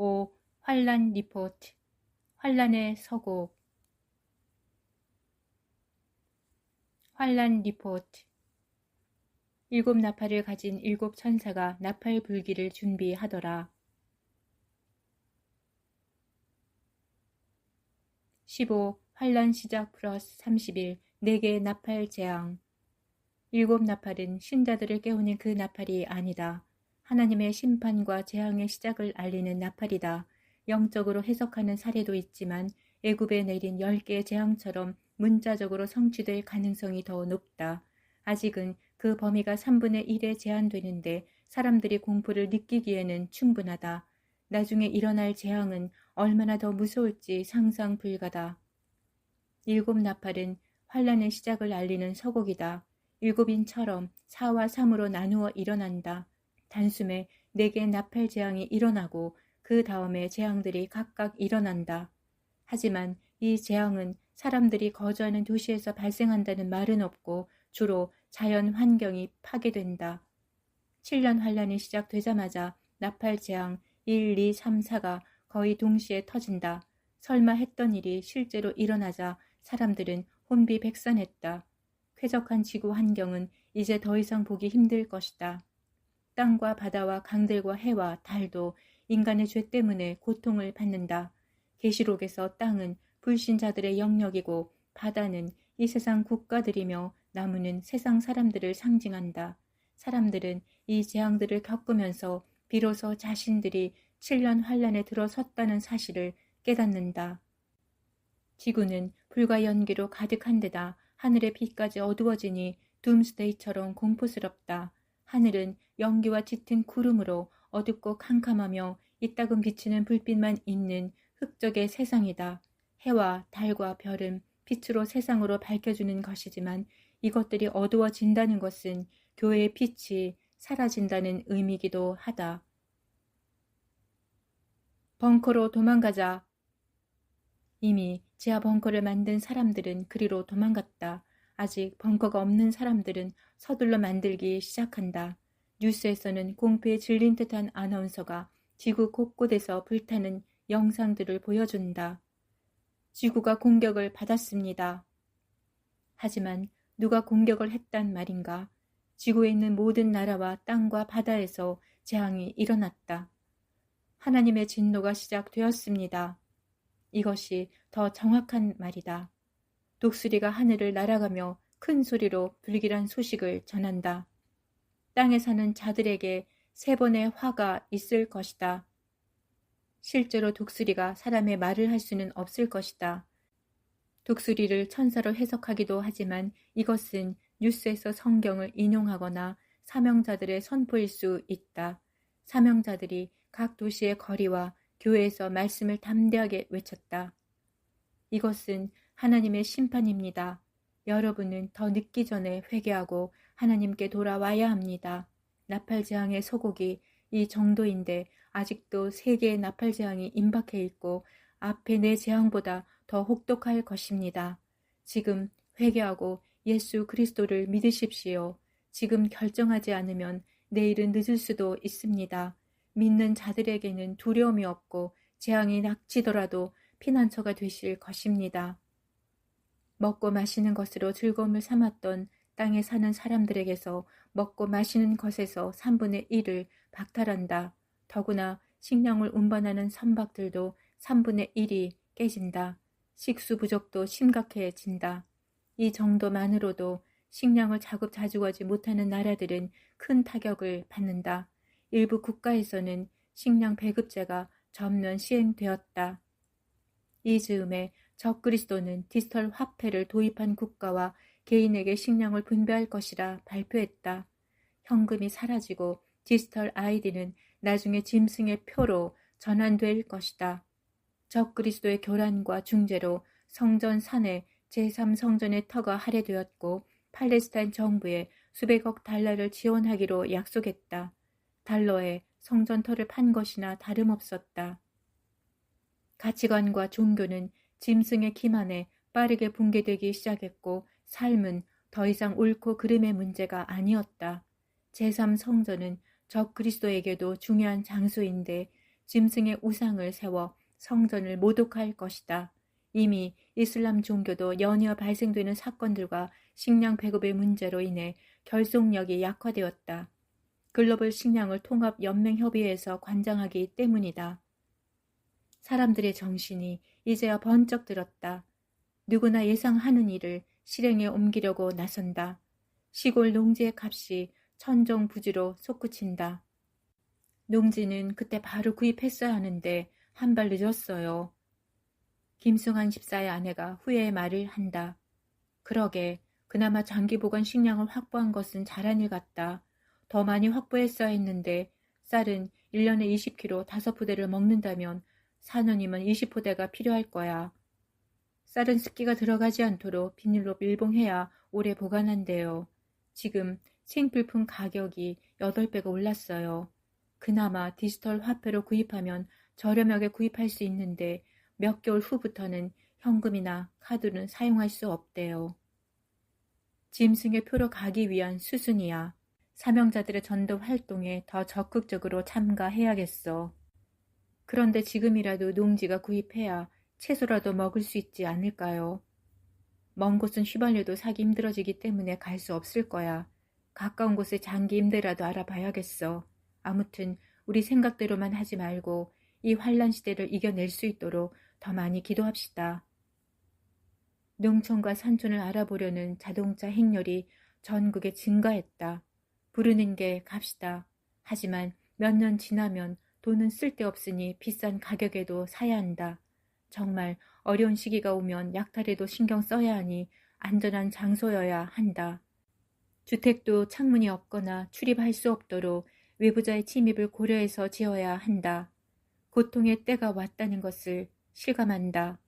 15. 환란 리포트. 환란의 서곡. 환란 리포트. 7 나팔을 가진 7 천사가 나팔 불기를 준비하더라. 15. 환란 시작 플러스 30일 4개의 나팔 재앙. 7 나팔은 신자들을 깨우는 그 나팔이 아니다. 하나님의 심판과 재앙의 시작을 알리는 나팔이다. 영적으로 해석하는 사례도 있지만 애굽에 내린 10개의 재앙처럼 문자적으로 성취될 가능성이 더 높다. 아직은 그 범위가 3분의 1에 제한되는데 사람들이 공포를 느끼기에는 충분하다. 나중에 일어날 재앙은 얼마나 더 무서울지 상상 불가다. 7 나팔은 환란의 시작을 알리는 서곡이다. 7인처럼 4와 3으로 나누어 일어난다. 단숨에 4개의 나팔 재앙이 일어나고 그 다음에 재앙들이 각각 일어난다. 하지만 이 재앙은 사람들이 거주하는 도시에서 발생한다는 말은 없고 주로 자연 환경이 파괴된다. 7년 환란이 시작되자마자 나팔 재앙 1, 2, 3, 4가 거의 동시에 터진다. 설마 했던 일이 실제로 일어나자 사람들은 혼비백산했다. 쾌적한 지구 환경은 이제 더 이상 보기 힘들 것이다. 땅과 바다와 강들과 해와 달도 인간의 죄 때문에 고통을 받는다. 계시록에서 땅은 불신자들의 영역이고 바다는 이 세상 국가들이며 나무는 세상 사람들을 상징한다. 사람들은 이 재앙들을 겪으면서 비로소 자신들이 7년 환란에 들어섰다는 사실을 깨닫는다. 지구는 불과 연기로 가득한 데다 하늘의 빛까지 어두워지니 둠스데이처럼 공포스럽다. 하늘은 연기와 짙은 구름으로 어둡고 캄캄하며 이따금 비치는 불빛만 있는 흑적의 세상이다. 해와 달과 별은 빛으로 세상으로 밝혀주는 것이지만 이것들이 어두워진다는 것은 교회의 빛이 사라진다는 의미이기도 하다. 벙커로 도망가자. 이미 지하 벙커를 만든 사람들은 그리로 도망갔다. 아직 벙커가 없는 사람들은 서둘러 만들기 시작한다. 뉴스에서는 공포에 질린 듯한 아나운서가 지구 곳곳에서 불타는 영상들을 보여준다. 지구가 공격을 받았습니다. 하지만 누가 공격을 했단 말인가? 지구에 있는 모든 나라와 땅과 바다에서 재앙이 일어났다. 하나님의 진노가 시작되었습니다. 이것이 더 정확한 말이다. 독수리가 하늘을 날아가며 큰 소리로 불길한 소식을 전한다. 땅에 사는 자들에게 3번의 화가 있을 것이다. 실제로 독수리가 사람의 말을 할 수는 없을 것이다. 독수리를 천사로 해석하기도 하지만 이것은 뉴스에서 성경을 인용하거나 사명자들의 선포일 수 있다. 사명자들이 각 도시의 거리와 교회에서 말씀을 담대하게 외쳤다. 이것은 하나님의 심판입니다. 여러분은 더 늦기 전에 회개하고 하나님께 돌아와야 합니다. 나팔 재앙의 소곡이 이 정도인데 아직도 3개의 나팔 재앙이 임박해 있고 앞에 4 재앙보다 더 혹독할 것입니다. 지금 회개하고 예수 그리스도를 믿으십시오. 지금 결정하지 않으면 내일은 늦을 수도 있습니다. 믿는 자들에게는 두려움이 없고 재앙이 닥치더라도 피난처가 되실 것입니다. 먹고 마시는 것으로 즐거움을 삼았던 땅에 사는 사람들에게서 먹고 마시는 것에서 3분의 1을 박탈한다. 더구나 식량을 운반하는 선박들도 3분의 1이 깨진다. 식수 부족도 심각해진다. 이 정도만으로도 식량을 자급자족하지 못하는 나라들은 큰 타격을 받는다. 일부 국가에서는 식량 배급제가 전면 시행되었다. 이 즈음에 적그리스도는 디지털 화폐를 도입한 국가와 개인에게 식량을 분배할 것이라 발표했다. 현금이 사라지고 디지털 아이디는 나중에 짐승의 표로 전환될 것이다. 적그리스도의 교란과 중재로 성전 산에 제3성전의 터가 할애되었고 팔레스타인 정부에 수백억 달러를 지원하기로 약속했다. 달러에 성전터를 판 것이나 다름없었다. 가치관과 종교는 짐승의 기만에 빠르게 붕괴되기 시작했고 삶은 더 이상 옳고 그름의 문제가 아니었다. 제3성전은 적그리스도에게도 중요한 장소인데 짐승의 우상을 세워 성전을 모독할 것이다. 이미 이슬람 종교도 연이어 발생되는 사건들과 식량 배급의 문제로 인해 결속력이 약화되었다. 글로벌 식량을 통합 연맹 협의회에서 관장하기 때문이다. 사람들의 정신이 이제야 번쩍 들었다. 누구나 예상하는 일을 실행에 옮기려고 나선다. 시골 농지의 값이 천정부지로 솟구친다. 농지는 그때 바로 구입했어야 하는데 한 발 늦었어요. 김승환 집사의 아내가 후회의 말을 한다. 그러게 그나마 장기 보관 식량을 확보한 것은 잘한 일 같다. 더 많이 확보했어야 했는데 쌀은 1년에 20kg 5포대를 먹는다면 4년이면 20포대가 필요할 거야. 쌀은 습기가 들어가지 않도록 비닐로 밀봉해야 오래 보관한대요. 지금 생필품 가격이 8배가 올랐어요. 그나마 디지털 화폐로 구입하면 저렴하게 구입할 수 있는데 몇 개월 후부터는 현금이나 카드는 사용할 수 없대요. 짐승의 표로 가기 위한 수순이야. 사명자들의 전도 활동에 더 적극적으로 참가해야겠어. 그런데 지금이라도 농지가 구입해야 채소라도 먹을 수 있지 않을까요? 먼 곳은 휘발유도 사기 힘들어지기 때문에 갈 수 없을 거야. 가까운 곳에 장기 임대라도 알아봐야겠어. 아무튼 우리 생각대로만 하지 말고 이 환란 시대를 이겨낼 수 있도록 더 많이 기도합시다. 농촌과 산촌을 알아보려는 자동차 행렬이 전국에 증가했다. 부르는 게 값이다. 하지만 몇 년 지나면 돈은 쓸데없으니 비싼 가격에도 사야 한다. 정말 어려운 시기가 오면 약탈에도 신경 써야 하니 안전한 장소여야 한다. 주택도 창문이 없거나 출입할 수 없도록 외부자의 침입을 고려해서 지어야 한다. 고통의 때가 왔다는 것을 실감한다.